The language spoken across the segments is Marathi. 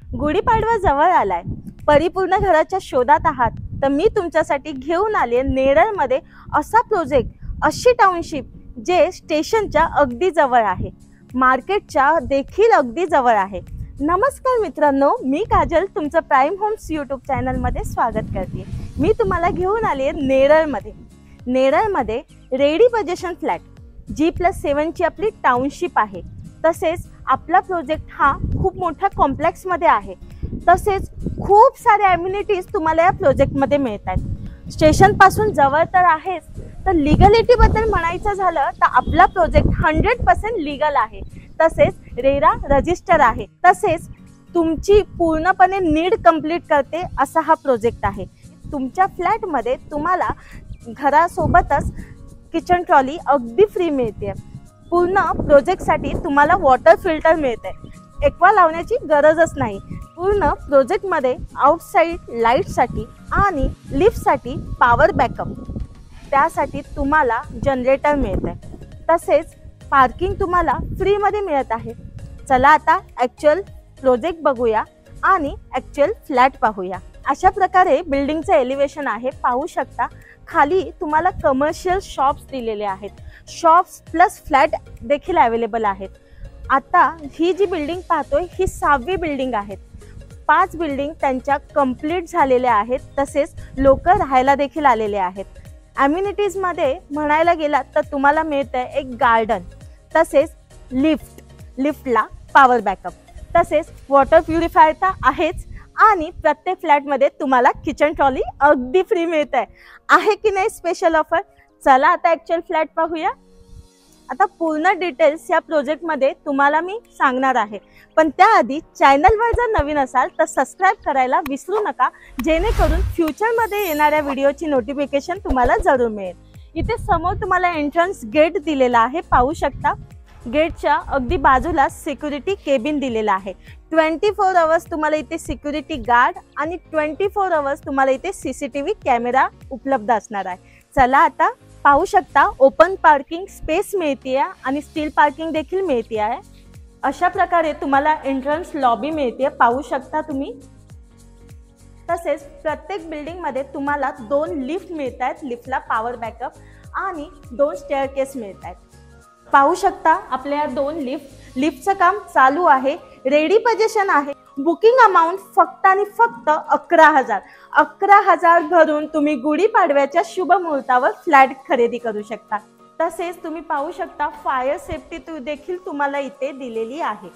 गुढीपाडवा जवळ आलाय, परिपूर्ण घराच्या शोधात आहात तर मी तुमच्यासाठी घेऊन आले नेरळमध्ये असा प्रोजेक्ट, अशी टाउनशिप जे स्टेशनच्या अगदी जवळ आहे, मार्केटच्या देखील अगदी जवळ आहे। नमस्कार मित्रांनो, मी काजल तुमचं प्राइम होम्स यूट्यूब चॅनलमध्ये स्वागत करते। मी तुम्हाला घेऊन आले नेरळमध्ये रेडी पोझिशन फ्लॅट G+7 ची आपली टाउनशिप आहे। तसेच आपला प्रोजेक्ट हा खूप मोठ्या कॉम्प्लेक्समध्ये आहे। तसेच खूप सारे ॲम्युनिटीज तुम्हाला या प्रोजेक्टमध्ये मिळतात। स्टेशन पासून जवळ तर आहेच, तर लीगलिटी बद्दल म्हणायचं झालं तर आपला प्रोजेक्ट 100% लीगल आहे। तसेच रेरा रजिस्टर आहे। तसेच तुमची पूर्णपणे नीड कंप्लीट करते असा हा प्रोजेक्ट आहे। तुमच्या फ्लॅटमध्ये तुम्हाला घरासोबतच किचन ट्रॉली अगदी फ्री मिळते। पूर्ण प्रोजेक्टसाठी तुम्हाला वॉटर फिल्टर मिळते, एक्वा लावण्याची गरजच नाही। पूर्ण प्रोजेक्टमध्ये आउटसाइड लाईटसाठी आणि लिफ्टसाठी पॉवर बॅकअप, त्यासाठी तुम्हाला जनरेटर मिळते। तसेच पार्किंग तुम्हाला फ्रीमध्ये मिळत आहे। चला आता ॲक्च्युअल प्रोजेक्ट बघूया आणि ॲक्च्युअल फ्लॅट पाहूया। अशा प्रकारे बिल्डिंगचं एलिव्हेशन आहे, पाहू शकता। खाली तुम्हाला कमर्शियल शॉप्स दिलेले आहेत, शॉप्स प्लस फ्लॅट देखील अवेलेबल आहेत। आता ही जी बिल्डिंग पाहतोय ही 6वी बिल्डिंग आहे। 5 बिल्डिंग त्यांच्या कंप्लीट झालेल्या आहेत, तसेच लोक राहायला देखील आलेले आहेत। ॲम्युनिटीजमध्ये म्हणायला गेलात तर तुम्हाला मिळतं एक गार्डन, तसेच लिफ्टला पॉवर बॅकअप, तसेच वॉटर प्युरिफायर तर आहेच आणि प्रत्येक फ्लॅटमध्ये तुम्हाला किचन ट्रॉली अगदी फ्री मिळते। आहे की नाही स्पेशल ऑफर? चला आता ॲक्च्युअल फ्लॅट पाहूया। आता पूर्ण डिटेल्स या प्रोजेक्टमध्ये तुम्हाला मी सांगणार आहे, पण त्याआधी चॅनलवर जर नवीन असाल तर सबस्क्राईब करायला विसरू नका, जेणेकरून फ्युचरमध्ये येणाऱ्या व्हिडिओची नोटिफिकेशन तुम्हाला जरूर मिळेल। इथे समोर तुम्हाला एंट्रन्स गेट दिलेला आहे, पाहू शकता। गेटच्या अगदी बाजूला सिक्युरिटी केबिन दिलेला आहे। 24 आवर्स तुम्हाला इथे सिक्युरिटी गार्ड आणि 24 आवर्स तुम्हाला इथे CCTV कॅमेरा उपलब्ध असणार आहे। चला आता पाहू शकता, ओपन पार्किंग स्पेस मिळते आणि स्टील पार्किंग देखील मिळते आहे। अशा प्रकारे तुम्हाला एंट्रन्स लॉबी मिळते, पाहू शकता तुम्ही। तसेच प्रत्येक बिल्डिंगमध्ये तुम्हाला 2 लिफ्ट मिळतात, लिफ्टला पॉवर बॅकअप आणि 2 स्टेअरकेस मिळतात। पाहू शकता आपल्या 2 लिफ्टचं काम चालू आहे, रेडी पोझिशन आहे। बुकिंग अमाऊंट फक्त आणि फक्त 11,000 भरून तुम्ही गुढीपाडव्याच्या शुभ मुहूर्तावर फ्लॅट खरेदी करू शकता। तसेच तुम्ही पाहू शकता फायर सेफ्टी देखील तुम्हाला इथे दिलेली आहे।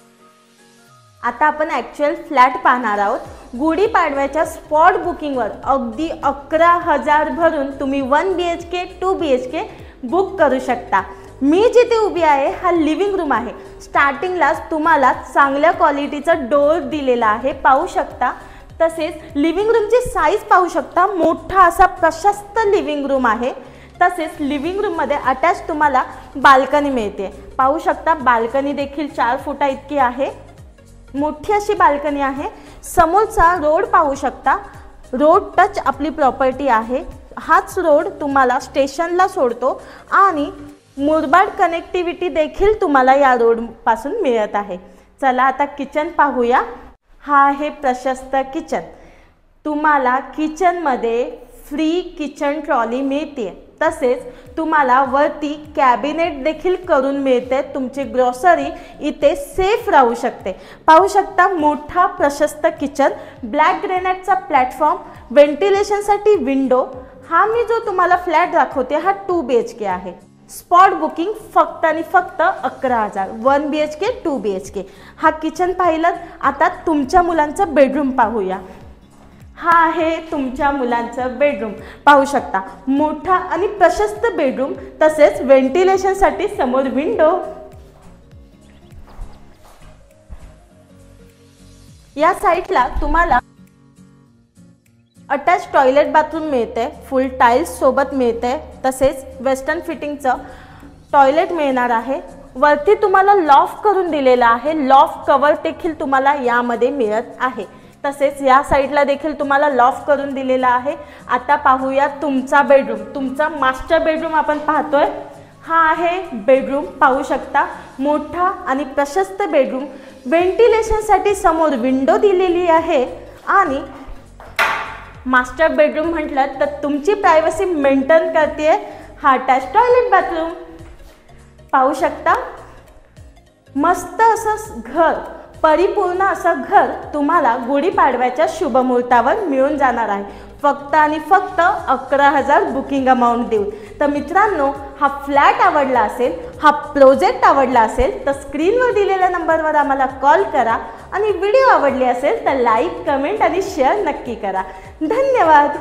आता आपण ॲक्च्युअल फ्लॅट पाहणार आहोत। गुढीपाडव्याच्या स्पॉट बुकिंगवर अगदी 11,000 भरून तुम्ही 1 BHK 2 BHK बुक करू शकता। मी जिथे उभी आहे हा लिव्हिंग रूम आहे। स्टार्टिंगलाच तुम्हाला चांगल्या क्वालिटीचा डोर दिलेला आहे, पाहू शकता। तसेच लिव्हिंग रूमची साईज पाहू शकता, मोठा असा प्रशस्त लिव्हिंग रूम आहे। तसेच लिव्हिंग रूममध्ये अटॅच तुम्हाला बाल्कनी मिळते, पाहू शकता। बाल्कनी देखील 4 फुटा इतकी आहे, मोठी अशी बाल्कनी आहे। समोरचा रोड पाहू शकता, रोड टच आपली प्रॉपर्टी आहे। हाच रोड तुम्हाला स्टेशनला सोडतो आणि मुरबाड कनेक्टिव्हिटी देखील तुम्हाला या रोड पासून मिळत आहे। चला आता किचन पाहूया। हा आहे प्रशस्त किचन। तुम्हाला किचनमध्ये फ्री किचन ट्रॉली मिळते, तसेच तुम्हाला वरती कॅबिनेट देखील करून मिळते। तुमची ग्रोसरी इथे सेफ राहू शकते, पाहू शकता। मोठा प्रशस्त किचन, ब्लॅक ग्रेनाइटचा प्लॅटफॉर्म, व्हेंटिलेशनसाठी विंडो। हा मी जो तुम्हाला फ्लॅट दाखवते हा 2 BHK आहे। स्पॉट बुकिंग फक्त आणि फक्त 11,000, 1 BHK 2 BHK। हा किचन पाहिलं। आता तुमच्या मुलांचं बेडरूम पाहूया। हा आहे तुमच्या मुलांचं बेडरूम, पाहू शकता। मोठा आणि प्रशस्त बेडरूम, तसेच व्हेंटिलेशनसाठी समोर विंडो। या साईडला तुम्हाला अटॅच टॉयलेट बाथरूम मिळते, फुल टाइल्स सोबत मिळते। तसेच वेस्टर्न फिटिंगचं टॉयलेट मिळणार आहे। वरती तुम्हाला लॉफ्ट करून दिलेला आहे, लॉफ्ट कवर देखील तुम्हाला यामध्ये मिळत आहे। तसेच या साईडला देखील तुम्हाला लॉफ्ट करून दिलेला आहे। आता पाहूया तुमचा बेडरूम, तुमचा मास्टर बेडरूम आपण पाहतोय। हा आहे बेडरूम, पाहू शकता। मोठा आणि प्रशस्त बेडरूम, व्हेंटिलेशनसाठी समोर विंडो दिलेली आहे आणि मास्टर बेडरूम म्हटलं तर तुमची प्रायव्हसी मेंटेन करते हा अटॅच टॉयलेट बाथरूम. पाहू शकता मस्त असं घर, परिपूर्ण असं घर तुम्हाला गुढीपाडव्याच्या शुभमुहूर्तावर मिळून जाणार आहे फक्त आणि फक्त 11,000 बुकिंग अमाऊंट देऊन. तर मित्रांनो, हा फ्लॅट आवडला असेल, हा प्रोजेक्ट आवडला असेल तर स्क्रीनवर दिलेल्या नंबरवर आम्हाला कॉल करा आणि व्हिडिओ आवडली असेल तर लाईक, कमेंट आणि शेअर नक्की करा. धन्यवाद.